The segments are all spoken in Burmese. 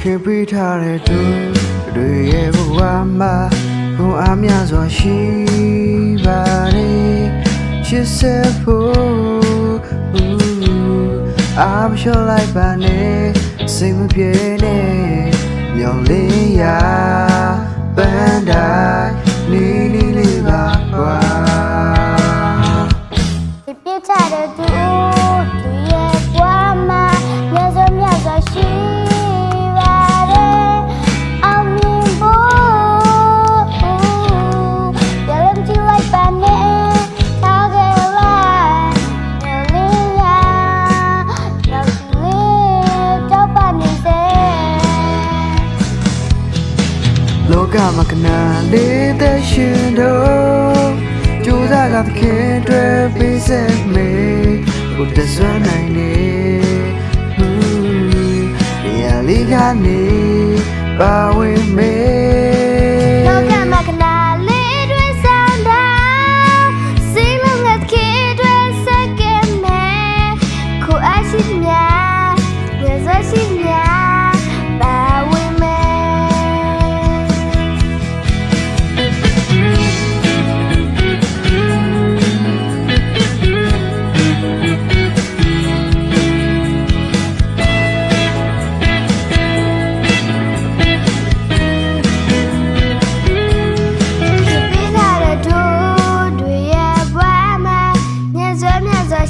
ခင်ပေးထားတဲ့သူတွေရဲ့ဘဝမှာဘုံအားများစွာရှိပါတယ်ချစ်ဆက်ဖို့အားမလျှော့လိုက်ပါနဲ့စိတ်မပြေနဲ့မျောလင်းရာပန်းတိုင်းနီးနီးလေးပါကွာဒီပြချတဲ့သူရဲ့ဘဝမှာမြတ်စွာရှိပါတယ်အောင်မြင်ဖို့ရလမ်းကြည့်လိုက်ပါနဲ့ထားခဲ့လိုက်မျောလင်းရာရောက်လေးတောက်ပါနေစေလောကမှာကနာလေးတဲ့ရှင်တို့ကြိုးစားကသခင်တွေပေးစက်မေဘုဒ္ဓစွမ်းနိုင်နေရလေးကနေပါဝင်မေလောကမှာကနာလေးတွေဆောင်တာစိတ်လုံးငတ်ခေတွေစက်ကမဲကိုအရှိများရစရှိများပါဝင်မေ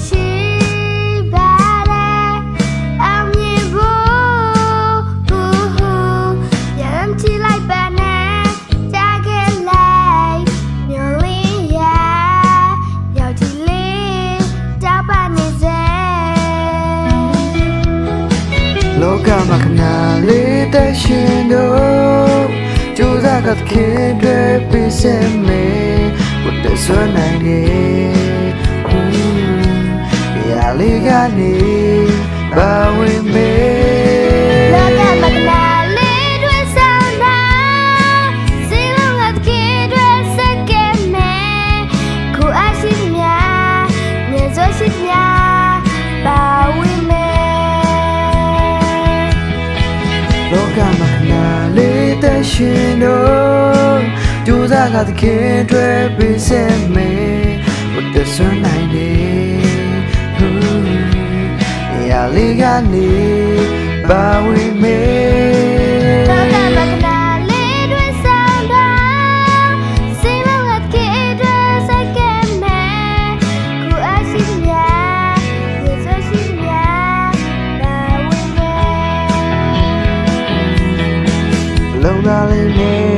ရှိပါတယ်အောင်မြင်ဖို့ရမ်းချလိုက်ပါနဲ့ကြားခဲ့လိုက်မျောလင်းရာရောက်ချီလေးတောက်ပါနေစေလောကမှာခဏလေးတဲ့ရှင်တို့ကြိုးစားကသခင်တွေပေးစက်မေဘုဒ္ဓစွမ်းနိုင်တယ်လေးကနေပါဝင်မေလောကမှာကနာလေးတွေဆောင်တာစိတ်လုံးငတ်ခေတွေစက်ကမဲကိုအရှိများမြတ်စွာရှိများပါဝင်မေလောကမှာကနာလေးတဲ့ရှင်တို့ကြိုးစားကသခင်တွေပေးစက်မေဘုဒ္ဓစွမ်းနိုင်တယ်လေးကနေပါဝင်မေလောကမှာကနာလေးတွေဆောင်တာစိတ်လုံးငတ်ခေတွေစက်ကမဲကိုအရှိများရစရှိများပါဝင်မေလုံသားလေးနဲ့